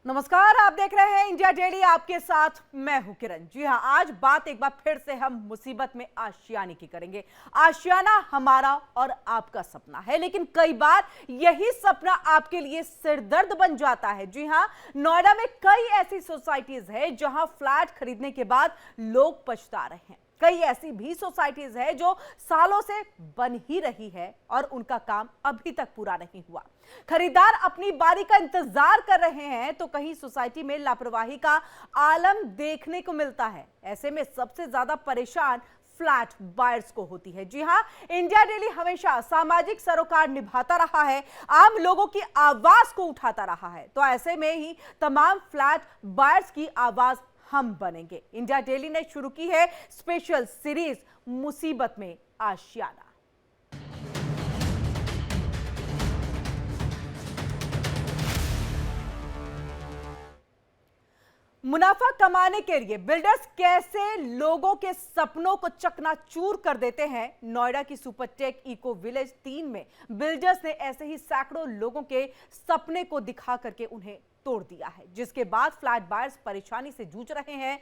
नमस्कार, आप देख रहे हैं इंडिया डेली। आपके साथ मैं हूं किरण। जी हां, आज बात एक बार फिर से हम मुसीबत में आशियाने की करेंगे। आशियाना हमारा और आपका सपना है, लेकिन कई बार यही सपना आपके लिए सिरदर्द बन जाता है। जी हां, नोएडा में कई ऐसी सोसाइटीज है जहां फ्लैट खरीदने के बाद लोग पछता रहे हैं। कई ऐसी भी सोसाइटीज है जो सालों से बन ही रही है और उनका काम अभी तक पूरा नहीं हुआ। खरीदार अपनी बारी का इंतजार कर रहे हैं तो कहीं सोसाइटी में लापरवाही का आलम देखने को मिलता है। ऐसे में सबसे ज्यादा परेशान फ्लैट बायर्स को होती है। जी हां, इंडिया डेली हमेशा सामाजिक सरोकार निभाता रहा है, आम लोगों की आवाज को उठाता रहा है। तो ऐसे में ही तमाम फ्लैट बायर्स की आवाज हम बनेंगे। इंडिया डेली ने शुरू की है स्पेशल सीरीज मुसीबत में आशियाना। मुनाफा कमाने के लिए बिल्डर्स कैसे लोगों के सपनों को चकनाचूर कर देते हैं। नोएडा की सुपरटेक इको विलेज 3 में बिल्डर्स ने ऐसे ही सैकड़ों लोगों के सपने को दिखा करके उन्हें तोड़ दिया है, जिसके बाद फ्लैट बायर्स परेशानी से जूझ रहे हैं।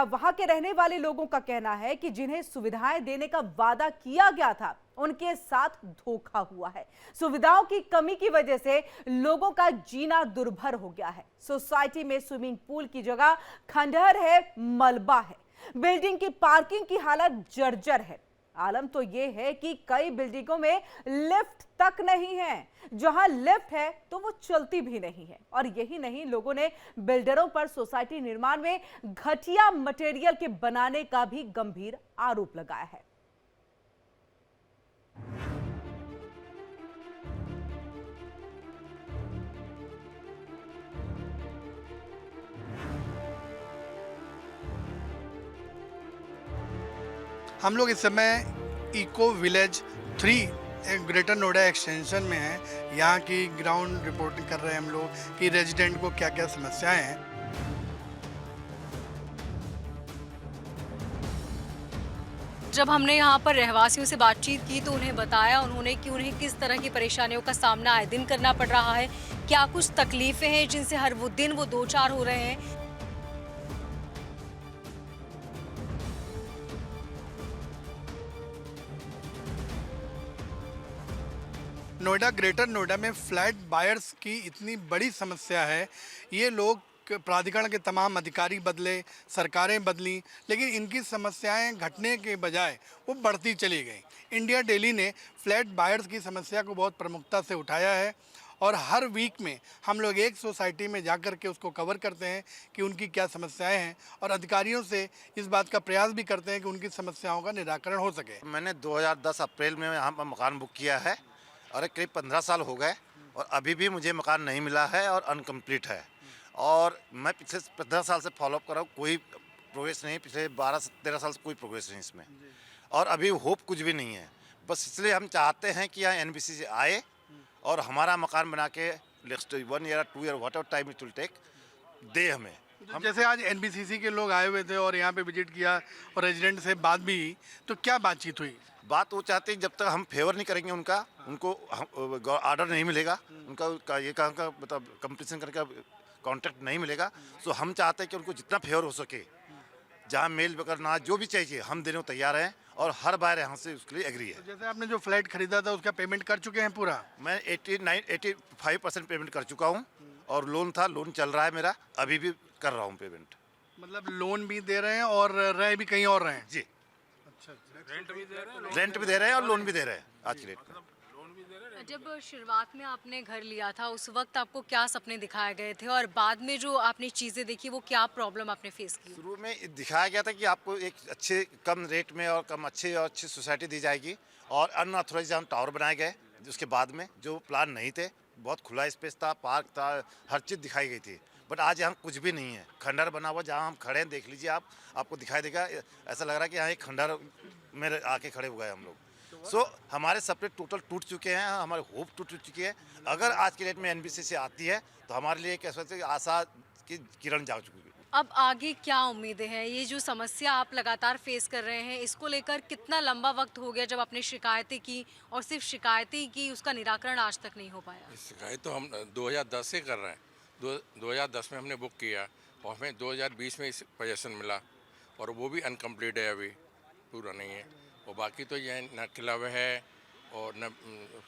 वहां के रहने वाले लोगों का कहना है कि जिन्हें सुविधाएं देने का वादा किया गया था उनके साथ धोखा हुआ है। सुविधाओं की कमी की वजह से लोगों का जीना दुर्भर हो गया है। सोसाइटी में स्विमिंग पूल की जगह खंडहर है, मलबा है। बिल्डिंग की पार्किंग की हालत जर्जर है। आलम तो यह है कि कई बिल्डिंगों में लिफ्ट तक नहीं है। जहां लिफ्ट है तो वो चलती भी नहीं है। और यही नहीं, लोगों ने बिल्डरों पर सोसाइटी निर्माण में घटिया मटेरियल के बनाने का भी गंभीर आरोप लगाया है। हम लोग इस समय eco village 3 greater Noida extension में हैं। यहाँ की ग्राउंड रिपोर्टिंग कर रहे हैं हम लोग कि रेजिडेंट को क्या क्या समस्याएं हैं। जब हमने यहाँ पर रहवासियों से बातचीत की तो उन्हें बताया उन्होंने कि उन्हें किस तरह की परेशानियों का सामना आए दिन करना पड़ रहा है, क्या कुछ तकलीफें हैं जिनसे हर वो दिन वो दो चार हो रहे हैं। नोएडा ग्रेटर नोएडा में फ्लैट बायर्स की इतनी बड़ी समस्या है। ये लोग प्राधिकरण के तमाम अधिकारी बदले, सरकारें बदली, लेकिन इनकी समस्याएं घटने के बजाय वो बढ़ती चली गई। इंडिया डेली ने फ्लैट बायर्स की समस्या को बहुत प्रमुखता से उठाया है और हर वीक में हम लोग एक सोसाइटी में जाकर के उसको कवर करते हैं कि उनकी क्या समस्याएं हैं और अधिकारियों से इस बात का प्रयास भी करते हैं कि उनकी समस्याओं का निराकरण हो सके। मैंने 2010 अप्रैल में यहाँ पर मकान बुक किया है और करीब 15 साल हो गए और अभी भी मुझे मकान नहीं मिला है और अनकम्प्लीट है। और मैं पिछले 15 साल से फॉलोअप कर रहा हूँ, कोई प्रोग्रेस नहीं। पिछले 12-13 साल से कोई प्रोग्रेस नहीं इसमें और अभी होप कुछ भी नहीं है। बस इसलिए हम चाहते हैं कि यहाँ एनबीसी से आए और हमारा मकान बना के next 1 year 2 year whatever time it will take दे हमें। हम जैसे आज एनबीसीसी के लोग आए हुए थे और यहाँ पे विजिट किया और रेजिडेंट से बात भी, तो क्या बातचीत हुई? बात वो चाहते हैं जब तक हम फेवर नहीं करेंगे उनको ऑर्डर नहीं मिलेगा, उनका ये काम का मतलब कंपटीशन करके कॉन्ट्रैक्ट नहीं मिलेगा। तो हम चाहते हैं कि उनको जितना फेवर हो सके, जहाँ मेल करना जो भी चाहिए हम देने को तैयार हैं और हर बार यहाँ से उसके लिए एग्री है। तो जैसे आपने जो फ्लैट खरीदा था उसका पेमेंट कर चुके हैं पूरा? मैं 85% पेमेंट कर चुका हूँ और लोन चल रहा है मेरा, अभी भी कर रहा हूँ पेमेंट। मतलब लोन भी दे रहे हैं और रह भी कहीं और रहे हैं? जी, अच्छा। रेंट भी दे रहे हैं और लोन भी दे रहे हैं आज की डेट में। जब शुरुआत में आपने घर लिया था उस वक्त आपको क्या सपने दिखाए गए थे और बाद में जो आपने चीज़ें देखी वो क्या प्रॉब्लम आपने फेस की? शुरू में दिखाया गया था कि आपको एक अच्छे कम रेट में और अच्छी सोसाइटी दी जाएगी और अनऑथोराइज्ड जहाँ टावर बनाए गए। उसके बाद में जो प्लान नहीं थे, बहुत खुला स्पेस था, पार्क था, हर चीज़ दिखाई गई थी। बट आज यहाँ कुछ भी नहीं है। खंडहर बना हुआ जहाँ हम खड़े हैं, देख लीजिए आपको दिखाई देगा। ऐसा लग रहा है कि यहाँ एक खंडहर में आके खड़े हुए हैं हम लोग। सो हमारे सपने टोटल टूट चुके हैं, हमारे होप टूट चुकी है। अगर आज की डेट में एनबीसी से आती है तो हमारे लिए एक ऐसा आशा की किरण जाग चुकी है। अब आगे क्या उम्मीदें हैं? ये जो समस्या आप लगातार फेस कर रहे हैं इसको लेकर कितना लंबा वक्त हो गया जब आपने शिकायतें की और सिर्फ शिकायतें की, उसका निराकरण आज तक नहीं हो पाया? शिकायत तो हम 2010 से कर रहे हैं। 2010 में हमने बुक किया और हमें 2020 में इस पोजीशन मिला और वो भी अनकम्प्लीट है, अभी पूरा नहीं है। और बाकी तो ये न क्लब है और न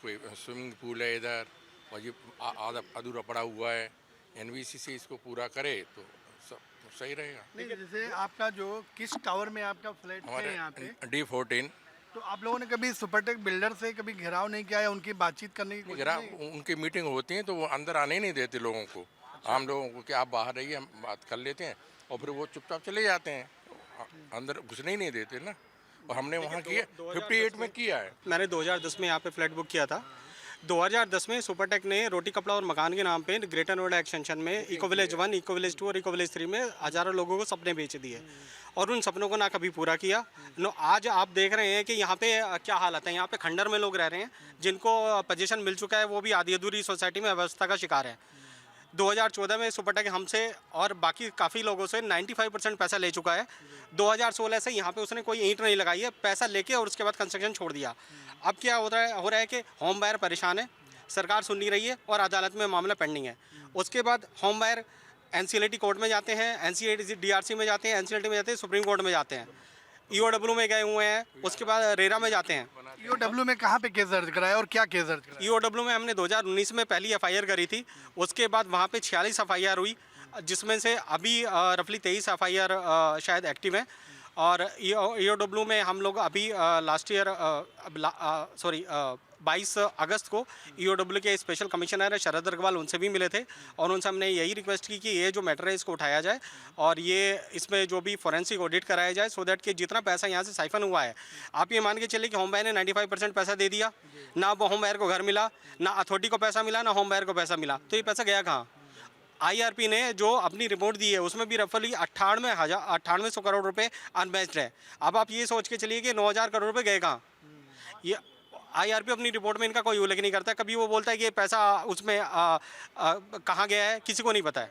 कोई स्विमिंग पूल है इधर, और ये आधा अधूरा पड़ा हुआ है। एनबीसीसी इसको पूरा करे तो सब सही रहेगा। नहीं, जैसे आपका जो किस टावर में आपका फ्लैट है यहाँ पे, D14। तो आप लोगों ने कभी सुपरटेक बिल्डर से कभी घेराव नहीं किया है, उनकी बातचीत करने की कोशिश जरा नहीं? उनकी मीटिंग होती है तो वो अंदर आने ही नहीं देते लोगों को, आम लोगों को, कि आप बाहर रहिए, हम बात कर लेते हैं, और फिर वो चुपचाप चले जाते हैं, अंदर घुसने ही नहीं देते ना। और हमने वहाँ किया 58 में किया है। मैंने 2010 में यहाँ पे फ्लैट बुक किया था। 2010 में सुपरटेक ने रोटी कपड़ा और मकान के नाम पे ग्रेटर नोएडा एक्सटेंशन में इको विलेज 1, इको विलेज 2 और इको विलेज 3 में हज़ारों लोगों को सपने बेच दिए और उन सपनों को ना कभी पूरा किया। आज आप देख रहे हैं कि यहाँ पे क्या हालत है। यहाँ पे खंडर में लोग रह रहे हैं जिनको पोजीशन मिल चुका है, वो भी आधी अधूरी सोसाइटी में अव्यवस्था का शिकार है। 2014 में सुपरटेक हमसे और बाकी काफ़ी लोगों से 95% पैसा ले चुका है। 2016 से यहाँ पे उसने कोई ईंट नहीं लगाई है, पैसा लेके और उसके बाद कंस्ट्रक्शन छोड़ दिया। अब क्या हो रहा है कि होम बायर परेशान है, सरकार सुन नहीं रही है और अदालत में मामला पेंडिंग है। उसके बाद होम बायर NCLT कोर्ट में जाते हैं, NCLT DRC में जाते हैं, NCLT में जाते हैं, सुप्रीम कोर्ट में जाते हैं, EOW में गए हुए हैं, उसके बाद रेरा में जाते हैं। EOW में कहाँ पे केस दर्ज कराया और क्या केस दर्ज कराया? EOW में हमने 2019 में पहली FIR करी थी। उसके बाद वहाँ पे 46 FIR हुई, जिसमें से अभी रफली 23 FIR शायद एक्टिव है। और EOW में हम लोग अभी लास्ट ईयर 22 अगस्त को EOW के स्पेशल कमिश्नर शरद अग्रवाल, उनसे भी मिले थे और उनसे हमने यही रिक्वेस्ट की कि ये जो मैटर है इसको उठाया जाए और ये इसमें जो भी फॉरेंसिक ऑडिट कराया जाए, सो दैट कि जितना पैसा यहाँ से साइफन हुआ है, आप ये मान के चलिए कि होम बायर ने 95% पैसा दे दिया, ना वो होम बायर को घर मिला, ना अथॉरिटी को पैसा मिला, ना होम बायर को पैसा मिला, तो ये पैसा गया कहाँ? IRP ने जो अपनी रिपोर्ट दी है उसमें भी रफली 9800 करोड़ रुपए अनमैच्ड है। अब आप ये सोच के चलिए कि 9000 करोड़ रुपए गए कहाँ? ये IRP अपनी रिपोर्ट में इनका कोई उल्लेख नहीं करता। कभी वो बोलता है कि ये पैसा उसमें कहाँ गया है, किसी को नहीं पता है।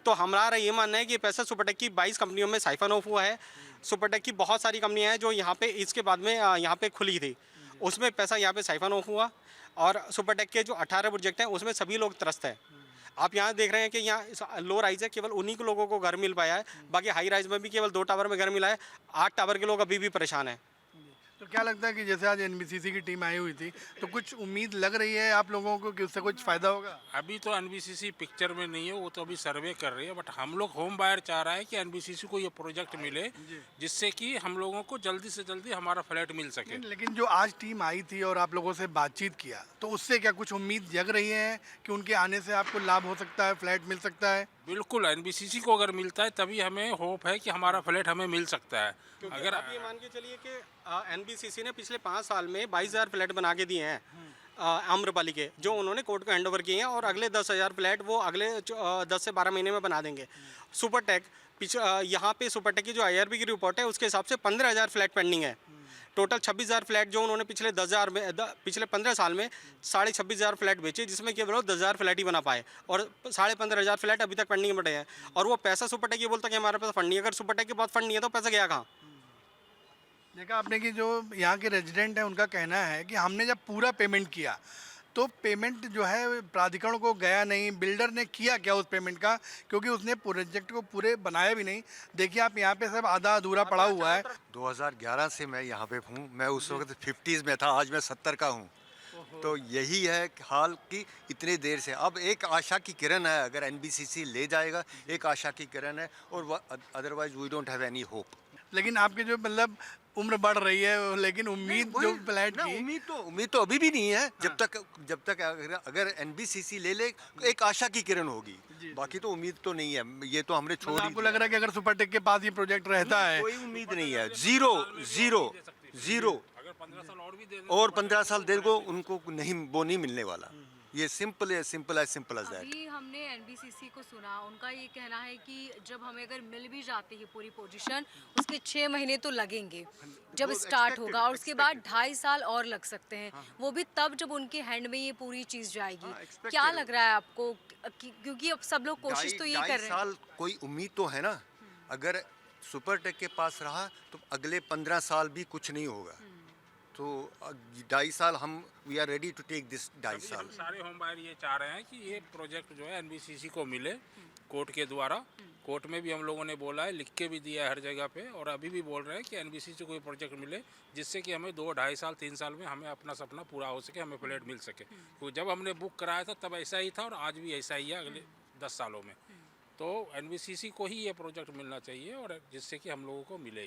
तो हमारा ये मानना है कि ये पैसा सुपरटेक की 22 कंपनियों में साइफन ऑफ हुआ है। सुपरटेक की बहुत सारी कंपनियाँ हैं जो यहाँ पे इसके बाद में यहाँ पे खुली थी, उसमें पैसा यहाँ पे साइफन ऑफ हुआ। और सुपरटेक के जो 18 प्रोजेक्ट हैं उसमें सभी लोग त्रस्त हैं। आप यहाँ देख रहे हैं कि यहाँ लो राइज है, केवल उन्हीं को लोगों को घर मिल पाया है, बाकी हाई राइज में भी केवल 2 टावर में घर मिला है। 8 टावर के लोग अभी भी परेशान हैं। तो क्या लगता है कि जैसे आज NBCC की टीम आई हुई थी, तो कुछ उम्मीद लग रही है आप लोगों को कि उससे कुछ फ़ायदा होगा? अभी तो NBCC पिक्चर में नहीं है, वो तो अभी सर्वे कर रही है, बट हम लोग होम बायर चाह रहा है कि NBCC को ये प्रोजेक्ट मिले जिससे कि हम लोगों को जल्दी से जल्दी हमारा फ्लैट मिल सके। लेकिन जो आज टीम आई थी और आप लोगों से बातचीत किया, तो उससे क्या कुछ उम्मीद जग रही है कि उनके आने से आपको लाभ हो सकता है, फ्लैट मिल सकता है? बिल्कुल, NBCC को अगर मिलता है तभी हमें होप है कि हमारा फ्लैट हमें मिल सकता है। अगर आप ये मान के चलिए कि NBCC ने पिछले 5 साल में 22,000 फ्लैट बना के दिए हैं आम्रपाली के, जो उन्होंने कोर्ट को हैंड ओवर किए हैं, और अगले 10,000 फ्लैट वो अगले 10 से 12 महीने में बना देंगे। सुपरटेक यहाँ पे सुपरटेक की जो IRP की रिपोर्ट है उसके हिसाब से 15,000 फ्लैट पेंडिंग है। टोटल 26,000 फ्लैट जो उन्होंने पिछले 15 साल में 26,500 फ्लैट बेचे, जिसमें केवल 10,000 फ्लैट ही बना पाए और 15,500 फ्लैट अभी तक पेंडिंग में पड़े हैं। और वो पैसा सुपरटेक ये बोलता है कि हमारे पास फंड नहीं है। अगर सुपरटेक के पास फंड नहीं है तो पैसा गया कहाँ? देखा आपने कि जो यहाँ के रेजिडेंट हैं उनका कहना है कि हमने जब पूरा पेमेंट किया तो पेमेंट जो है प्राधिकरण को गया नहीं। बिल्डर ने किया क्या उस पेमेंट का, क्योंकि उसने प्रोजेक्ट को पूरे बनाया भी नहीं। देखिए आप यहाँ पे सब आधा अधूरा पड़ा हुआ है। 2011 से मैं यहाँ पे हूँ। मैं उस वक्त 50s में था, आज मैं 70 का हूँ। तो यही है हाल कि इतने देर से अब एक आशा की किरण है, अगर NBCC ले जाएगा एक आशा की किरण है, और otherwise we don't have any hope. लेकिन आपके जो मतलब उम्र बढ़ रही है, लेकिन उम्मीद जो फ्लैट की उम्मीद तो अभी भी नहीं है। जब तक अगर NBCC ले ले एक आशा की किरण होगी, बाकी तो उम्मीद तो नहीं है। ये तो हमने छोड़ आपको लग रहा है कि अगर सुपरटेक के पास ये प्रोजेक्ट रहता है, कोई उम्मीद नहीं है। जीरो अगर 15 साल और भी दे दें और 15 साल देर को उनको नहीं, वो नहीं मिलने वाला। ये सिंपल एज दैट। अभी हमने NBCC को सुना, उनका ये कहना है कि जब हमें अगर मिल भी जाती है पूरी पोजीशन, उसके 6 महीने तो लगेंगे जब स्टार्ट होगा, और उसके बाद 2.5 साल और लग सकते हैं। वो भी तब जब उनके हैंड में ये पूरी चीज़ जाएगी। क्या लग रहा है आपको, क्योंकि अब सब लोग कोशिश तो ये कर रहे हैं। साल कोई उम्मीद तो है ना। अगर सुपरटेक के पास रहा तो अगले 15 साल भी कुछ नहीं होगा। तो 2.5 साल हम we are ready to take this 2.5 अभी साल। हम सारे होम बायर ये चाह रहे हैं कि ये प्रोजेक्ट जो है एनबीसीसी को मिले कोर्ट के द्वारा। कोर्ट में भी हम लोगों ने बोला है, लिख के भी दिया है हर जगह पे, और अभी भी बोल रहे हैं कि एनबीसीसी को कोई प्रोजेक्ट मिले जिससे कि हमें 2-2.5 साल 3 साल में हमें अपना सपना पूरा हो सके, हमें फ्लैट मिल सके। तो जब हमने बुक कराया था तब ऐसा ही था और आज भी ऐसा ही है अगले 10 सालों में। तो एनबीसीसी को ही ये प्रोजेक्ट मिलना चाहिए और जिससे कि हम लोगों को मिले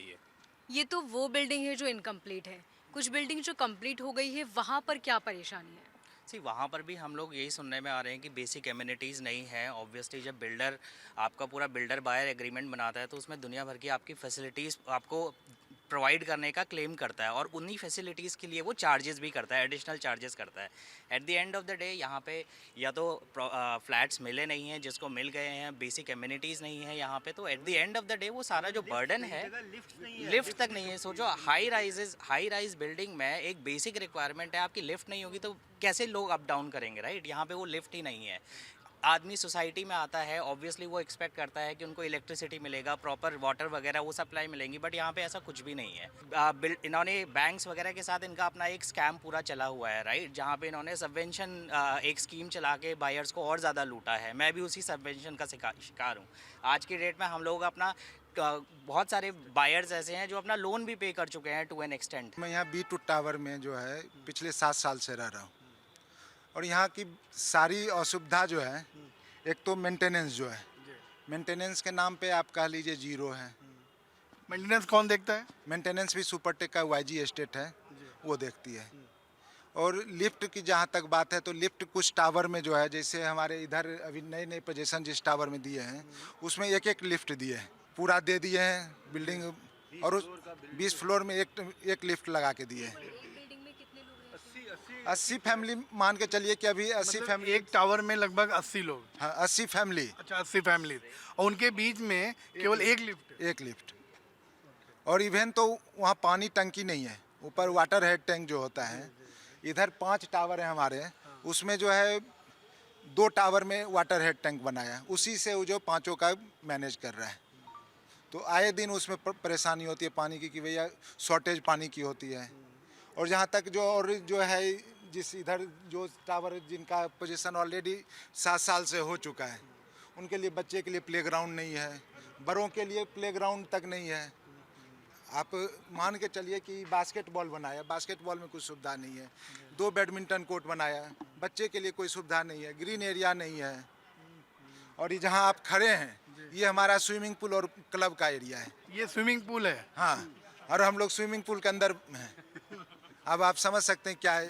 ये तो वो बिल्डिंग है जो इनकम्प्लीट है, कुछ बिल्डिंग जो कंप्लीट हो गई है वहाँ पर क्या परेशानी है? वहाँ पर भी हम लोग यही सुनने में आ रहे हैं कि बेसिक एमिनिटीज़ नहीं है। ऑब्वियसली जब बिल्डर आपका पूरा बिल्डर बायर एग्रीमेंट बनाता है तो उसमें दुनिया भर की आपकी फैसिलिटीज़ आपको प्रोवाइड करने का क्लेम करता है और उन्हीं फैसिलिटीज़ के लिए वो चार्जेस भी करता है, एडिशनल चार्जेस करता है। At the end of the day यहाँ पे या तो फ्लैट्स मिले नहीं हैं, जिसको मिल गए हैं, बेसिक एमिनिटीज़ नहीं है यहाँ पे, तो at the end of the day वो सारा जो बर्डन है लिफ्ट तक नहीं है। सोचो हाई राइज बिल्डिंग में एक बेसिक रिक्वायरमेंट है, आपकी लिफ्ट नहीं होगी तो कैसे लोग अप डाउन करेंगे, राइट? यहाँ पे वो लिफ्ट ही नहीं है। आदमी सोसाइटी में आता है, ऑब्वियसली वो एक्सपेक्ट करता है कि उनको इलेक्ट्रिसिटी मिलेगा, प्रॉपर वाटर वगैरह वो सप्लाई मिलेंगी, बट यहाँ पे ऐसा कुछ भी नहीं है। इन्होंने बैंक्स वगैरह के साथ इनका अपना एक स्कैम पूरा चला हुआ है, राइट? जहाँ पे इन्होंने सबवेंशन एक स्कीम चला के बायर्स को और ज़्यादा लूटा है। मैं भी उसी सबवेंशन का शिकार हूँ। आज की डेट में हम लोग अपना बहुत सारे बायर्स ऐसे हैं जो अपना लोन भी पे कर चुके हैं टू एन एक्सटेंट। मैं यहाँ B2 टावर में जो है पिछले 7 साल से रह रहा हूँ और यहाँ की सारी असुविधा जो है, एक तो मेंटेनेंस जो है, मेंटेनेंस के नाम पे आप कह लीजिए जीरो है। मेंटेनेंस कौन देखता है? मेंटेनेंस भी सुपरटेक का YG एस्टेट है, वो देखती है। और लिफ्ट की जहाँ तक बात है तो लिफ्ट कुछ टावर में जो है, जैसे हमारे इधर अभी नए नए पोजीशन जिस टावर में दिए हैं उसमें एक एक लिफ्ट दिए हैं, पूरा दे दिए हैं बिल्डिंग, और उस 20 फ्लोर में एक लिफ्ट लगा के दिए हैं। 80 फैमिली मान के चलिए कि अभी 80 फैमिली एक टावर में लगभग 80 लोग। हाँ 80 फैमिली। अच्छा 80 फैमिली, और उनके बीच में केवल एक लिफ्ट। और इवन तो वहाँ पानी टंकी नहीं है, ऊपर वाटर हेड टैंक जो होता है। इधर 5 टावर है हमारे, उसमें जो है 2 टावर में वाटर हेड टैंक बनाया, उसी से वो जो 5 का मैनेज कर रहा है। तो आए दिन उसमें परेशानी होती है पानी की कि भैया शॉर्टेज पानी की होती है। और जहाँ तक जो है जिस इधर जो टावर जिनका पोजीशन ऑलरेडी 7 साल से हो चुका है, उनके लिए बच्चे के लिए प्लेग्राउंड नहीं है, बड़ों के लिए प्लेग्राउंड तक नहीं है। आप मान के चलिए कि बास्केटबॉल बनाया, बास्केटबॉल में कुछ सुविधा नहीं है। 2 बैडमिंटन कोर्ट बनाया, बच्चे के लिए कोई सुविधा नहीं है, ग्रीन एरिया नहीं है। और ये जहाँ आप खड़े हैं ये हमारा स्विमिंग पूल और क्लब का एरिया है। ये स्विमिंग पूल है? हाँ, और हम लोग स्विमिंग पूल के अंदर हैं। अब आप समझ सकते हैं क्या है।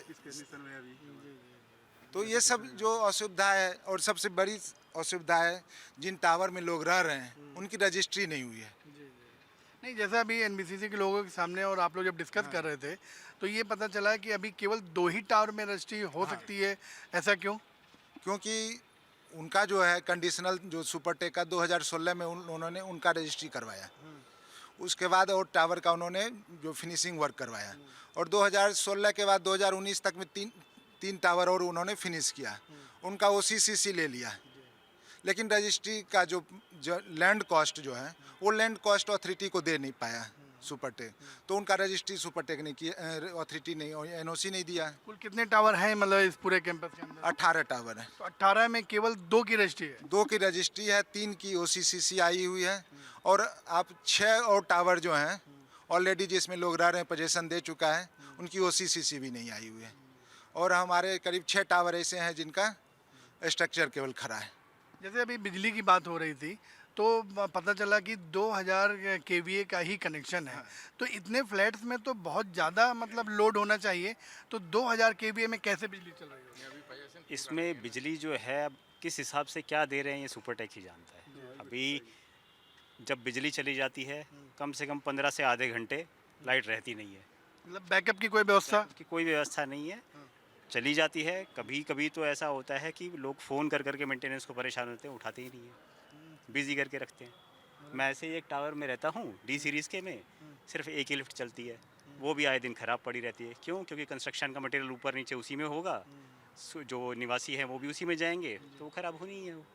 तो ये सब जो असुविधा है, और सबसे बड़ी असुविधा है जिन टावर में लोग रह रहे हैं उनकी रजिस्ट्री नहीं हुई है। नहीं, जैसा अभी एनबीसीसी के लोगों के सामने और आप लोग जब डिस्कस कर रहे थे तो ये पता चला कि अभी केवल 2 ही टावर में रजिस्ट्री हो सकती है। ऐसा क्यों? क्योंकि उनका जो है कंडीशनल जो सुपरटेक का 2016 में उन्होंने उनका रजिस्ट्री करवाया, उसके बाद और टावर का उन्होंने जो फिनिशिंग वर्क करवाया, और 2016 के बाद 2019 तक में 3 टावर और उन्होंने फिनिश किया, उनका OCCC ले लिया। लेकिन रजिस्ट्री का जो लैंड कॉस्ट जो है वो लैंड कॉस्ट अथॉरिटी को दे नहीं पाया सुपरटेक, तो उनका रजिस्ट्री सुपरटेक नहीं किया, अथॉरिटी नहीं, NOC नहीं दिया। कुल कितने टावर हैं मतलब इस पूरे कैंपस के अंदर? 18 टावर है। तो 18 में केवल 2 की रजिस्ट्री है? 2 की रजिस्ट्री है, 3 की OCCC आई हुई है, और आप 6 और टावर जो हैं ऑलरेडी जिसमें लोग रह रहे हैं पोजीशन दे चुका है, उनकी OCCC भी नहीं आई हुई है। और हमारे करीब 6 टावर ऐसे हैं जिनका स्ट्रक्चर केवल खड़ा है। जैसे अभी बिजली की बात हो रही थी तो पता चला कि 2000 kVA का ही कनेक्शन है। तो इतने फ्लैट्स में तो बहुत ज़्यादा मतलब लोड होना चाहिए, तो 2000 kVA में कैसे बिजली चल रही होगी? इसमें बिजली जो है अब किस हिसाब से क्या दे रहे हैं ये सुपरटेक ही जानता है। अभी जब बिजली चली जाती है कम से कम 15 से आधे घंटे लाइट रहती नहीं है। मतलब बैकअप की कोई व्यवस्था? की कोई व्यवस्था नहीं है, चली जाती है। कभी कभी तो ऐसा होता है कि लोग फ़ोन कर करके मेंटेनेंस को परेशान होते हैं, उठाते ही नहीं है, बिज़ी करके रखते हैं। मैं ऐसे ही एक टावर में रहता हूँ D सीरीज़ के में, सिर्फ एक ही लिफ्ट चलती है, वो भी आए दिन ख़राब पड़ी रहती है। क्यों? क्योंकि कंस्ट्रक्शन का मटेरियल ऊपर नीचे उसी में होगा, जो निवासी हैं वो भी उसी में जाएंगे, तो वो ख़राब होनी ही है। वो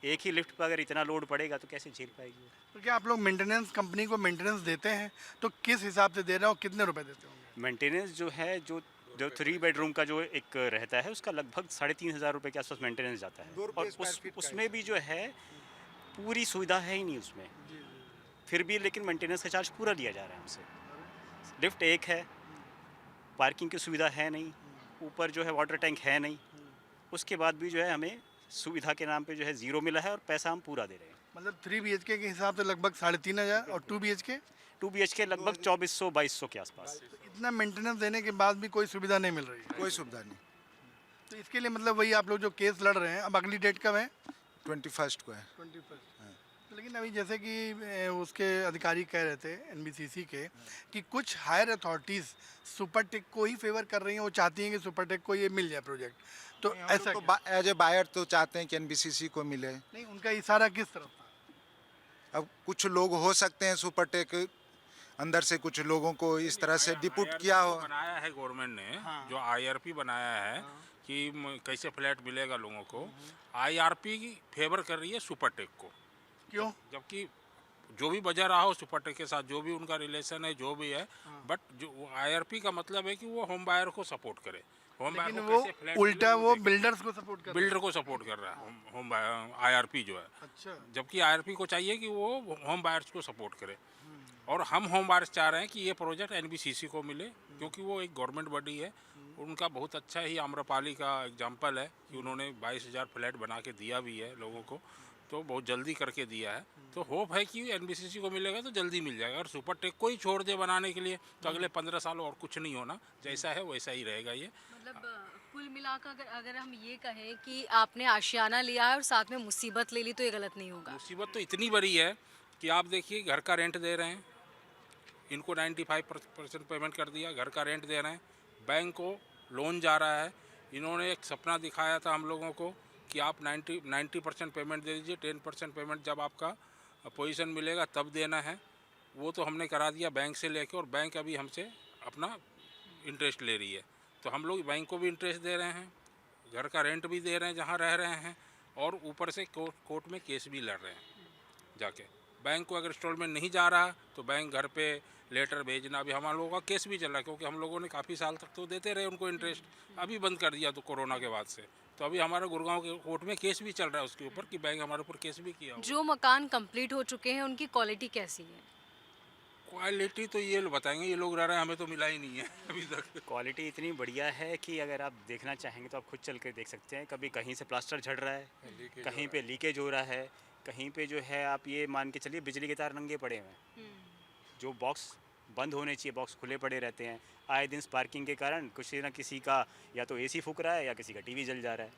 एक ही लिफ्ट पर अगर इतना लोड पड़ेगा तो कैसे झेल पाएगी? तो क्या आप लोग मेंटेनेंस कंपनी को मेंटेनेंस देते हैं? तो किस हिसाब से दे रहे हो, कितने रुपए देते होंगे? मेंटेनेंस जो है जो जो 3 बेडरूम का जो एक रहता है उसका लगभग 3,500 रुपये के आसपास मेंटेनेंस जाता है। और उसमें भी जो है पूरी सुविधा है ही नहीं उसमें, फिर भी लेकिन मेंटेनेंस का चार्ज पूरा लिया जा रहा है हमसे। लिफ्ट एक है, पार्किंग की सुविधा है नहीं, ऊपर जो है वाटर टैंक है नहीं, उसके बाद भी जो है हमें सुविधा के नाम पे जो है ज़ीरो मिला है और पैसा हम पूरा दे रहे हैं। मतलब 3 BHK के हिसाब से लगभग 3,500 और 2 BHK 2 BHK लगभग 2400-2200 के आसपास। इतना मेंटेनेंस देने के बाद भी कोई सुविधा नहीं मिल रही है। कोई सुविधा नहीं। तो इसके लिए मतलब वही आप लोग जो केस लड़ रहे हैं, अब अगली डेट कब है? 21 को है। 21। लेकिन अभी जैसे कि उसके अधिकारी कह रहे थे NBCC के कि कुछ हायर अथॉरिटीज़ सुपरटेक को ही फेवर कर रही हैं, वो चाहती हैं कि सुपरटेक को ये मिल जाए प्रोजेक्ट। तो ऐसा तो एज ए बायर तो चाहते हैं कि NBCC को मिले। नहीं, उनका इशारा किस तरफ था? अब कुछ लोग हो सकते हैं सुपरटेक अंदर से कुछ लोगों को इस तरह से डिपुट किया हो। बनाया है गवर्नमेंट ने, जो IRP बनाया है कि कैसे फ्लैट मिलेगा लोगों को, IRP की फेवर कर रही है सुपरटेक को। क्यों? जबकि जो भी बजा रहा हो सुपरटेक के साथ, जो भी उनका रिलेशन है, जो भी है, बट जो IRP का मतलब है कि वो होम बायर को सपोर्ट करे। होम बायर लेकिन को वो कैसे फ्लैट उल्टा मिले, वो देखे। बिल्डर्स को सपोर्ट कर बिल्डर को सपोर्ट कर रहा है होम IRP जो है। अच्छा। जबकि IRP को चाहिए कि वो होम बायर्स को सपोर्ट करे। और हम होम बायर्स चाह रहे हैं कि ये प्रोजेक्ट NBCC को मिले, क्योंकि वो एक गवर्नमेंट बॉडी है। उनका बहुत अच्छा ही आम्रपाली का एग्जांपल है कि उन्होंने 22,000 फ्लैट बना के दिया भी है लोगों को, तो बहुत जल्दी करके दिया है। तो होप है कि NBCC को मिलेगा तो जल्दी मिल जाएगा। और सुपरटेक को ही छोड़ दे बनाने के लिए तो अगले 15 साल और कुछ नहीं होना, जैसा है वैसा ही रहेगा ये। मतलब कुल मिलाकर अगर हम ये कहें कि आपने आशियाना लिया है और साथ में मुसीबत ले ली तो ये गलत नहीं होगा। मुसीबत तो इतनी बड़ी है कि आप देखिए, घर का रेंट दे रहे हैं, इनको 95% पेमेंट कर दिया, घर का रेंट दे रहे हैं, बैंक को लोन जा रहा है। इन्होंने एक सपना दिखाया था हम लोगों को कि आप 90% पेमेंट दे दीजिए, 10% पेमेंट जब आपका पोजीशन मिलेगा तब देना है। वो तो हमने करा दिया बैंक से लेके, और बैंक अभी हमसे अपना इंटरेस्ट ले रही है। तो हम लोग बैंक को भी इंटरेस्ट दे रहे हैं, घर का रेंट भी दे रहे हैं जहाँ रह रहे हैं, और ऊपर से कोर्ट में केस भी लड़ रहे हैं जाके। बैंक को अगर इंस्टॉलमेंट नहीं जा रहा तो बैंक घर पे लेटर भेजना। अभी हम लोगों का केस भी चल रहा है, क्योंकि हम लोगों ने काफ़ी साल तक तो देते रहे उनको इंटरेस्ट, अभी बंद कर दिया तो कोरोना के बाद से। तो अभी हमारा गुड़गांव के कोर्ट में केस भी चल रहा है उसके ऊपर कि बैंक हमारे ऊपर केस भी किया। जो मकान कंप्लीट हो चुके हैं उनकी क्वालिटी कैसी है? क्वालिटी तो ये बताएंगे, ये लोग रह रहे हैं, हमें तो मिला ही नहीं है अभी तक। क्वालिटी इतनी बढ़िया है कि अगर आप देखना चाहेंगे तो आप खुद चल कर देख सकते हैं। कभी कहीं से प्लास्टर झड़ रहा है, कहीं पे लीकेज हो रहा है, कहीं पे जो है आप ये मान के चलिए बिजली के तार नंगे पड़े हुए हैं। जो बॉक्स बंद होने चाहिए बॉक्स खुले पड़े रहते हैं। आए दिन स्पार्किंग के कारण कुछ ना किसी का या तो AC फूक रहा है या किसी का TV जल जा रहा है।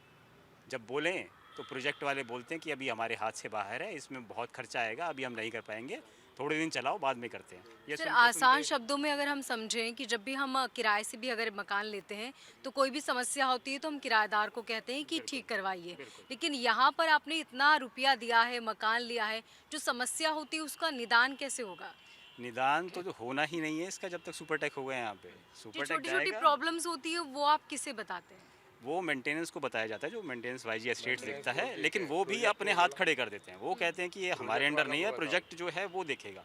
जब बोलें तो प्रोजेक्ट वाले बोलते हैं कि अभी हमारे हाथ से बाहर है, इसमें बहुत खर्चा आएगा, अभी हम नहीं कर पाएंगे, थोड़े दिन चलाओ बाद में करते हैं। ये सर, आसान शब्दों में अगर हम समझें कि जब भी हम किराए से भी अगर मकान लेते हैं तो कोई भी समस्या होती है तो हम किराएदार को कहते हैं कि ठीक करवाइए, लेकिन यहाँ पर आपने इतना रुपया दिया है, मकान लिया है, जो समस्या होती है उसका निदान कैसे होगा? निदान तो होना ही नहीं है इसका जब तक सुपरटेक हो गए यहाँ पे। जो सुपरटेक छोटी छोटी जाएगा, प्रॉब्लम्स होती है वो आप किसे बताते हैं? वो मेंटेनेंस को बताया जाता है, जो मेंटेनेंस YG एस्टेट्स देखता है, लेकिन वो भी अपने हाथ खड़े कर देते हैं। वो कहते हैं कि ये हमारे अंडर नहीं है, प्रोजेक्ट जो है वो देखेगा।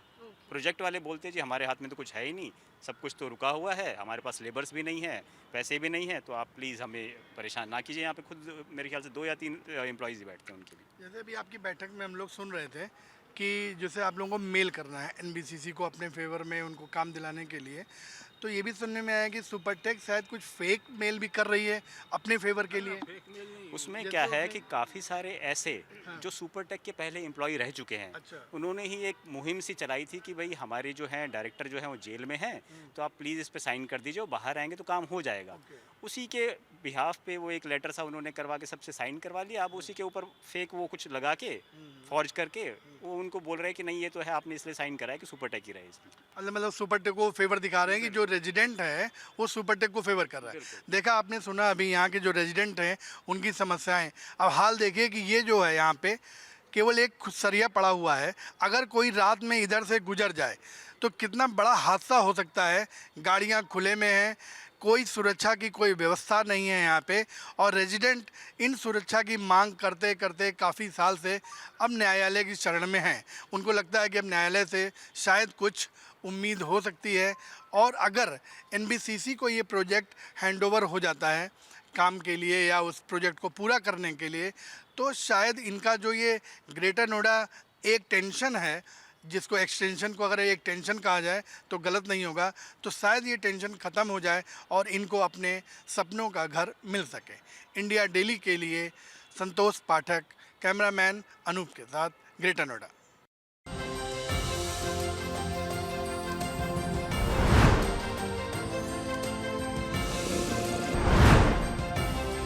प्रोजेक्ट वाले बोलते हैं जी हमारे हाथ में तो कुछ है ही नहीं, सब कुछ तो रुका हुआ है, हमारे पास लेबर्स भी नहीं है, पैसे भी नहीं है, तो आप प्लीज़ हमें परेशान ना कीजिए। यहाँ पे खुद मेरे ख्याल से 2 या 3 एम्प्लॉयज़ बैठते हैं उनके लिए। जैसे अभी आपकी बैठक में हम लोग सुन रहे थे कि जैसे आप लोगों को मेल करना है NBCC को अपने फेवर में उनको काम दिलाने के लिए, तो ये भी सुनने में आया कि सुपरटेक शायद कुछ फेक मेल भी कर रही है अपने फेवर के लिए। उसमें क्या है कि काफ़ी सारे ऐसे जो सुपरटेक के पहले एम्प्लॉय रह चुके हैं, अच्छा। उन्होंने ही एक मुहिम सी चलाई थी कि भाई हमारे जो हैं डायरेक्टर जो हैं वो जेल में हैं, तो आप प्लीज़ इस पे साइन कर दीजिए, वो बाहर आएंगे तो काम हो जाएगा। उसी के बिहाफ पे वो एक लेटर सा उन्होंने करवा के सबसे साइन करवा लिया। अब उसी के ऊपर फेक वो कुछ लगा के फॉर्ज करके वो उनको बोल रहे हैं कि नहीं ये तो है, आपने इसलिए साइन करा है कि सुपरटेक ही रहे इसमें। मतलब सुपरटेक को फेवर दिखा रहे हैं कि जो रेजिडेंट है वो सुपरटेक को फेवर कर रहा है। देखा आपने, सुना अभी यहाँ के जो रेजिडेंट हैं उनकी समस्याएं। अब हाल देखिए कि ये जो है यहाँ पे केवल एक सरिया पड़ा हुआ है, अगर कोई रात में इधर से गुजर जाए तो कितना बड़ा हादसा हो सकता है। गाड़ियाँ खुले में हैं, कोई सुरक्षा की कोई व्यवस्था नहीं है यहाँ पे, और रेजिडेंट इन सुरक्षा की मांग करते करते काफ़ी साल से अब न्यायालय की शरण में हैं। उनको लगता है कि अब न्यायालय से शायद कुछ उम्मीद हो सकती है, और अगर एनबीसीसी को ये प्रोजेक्ट हैंडओवर हो जाता है काम के लिए या उस प्रोजेक्ट को पूरा करने के लिए, तो शायद इनका जो ये ग्रेटर नोएडा एक टेंशन है, जिसको एक्सटेंशन को अगर एक टेंशन कहा जाए तो गलत नहीं होगा, तो शायद ये टेंशन ख़त्म हो जाए और इनको अपने सपनों का घर मिल सके। इंडिया डेली के लिए संतोष पाठक, कैमरामैन अनूप के साथ, ग्रेटर नोएडा।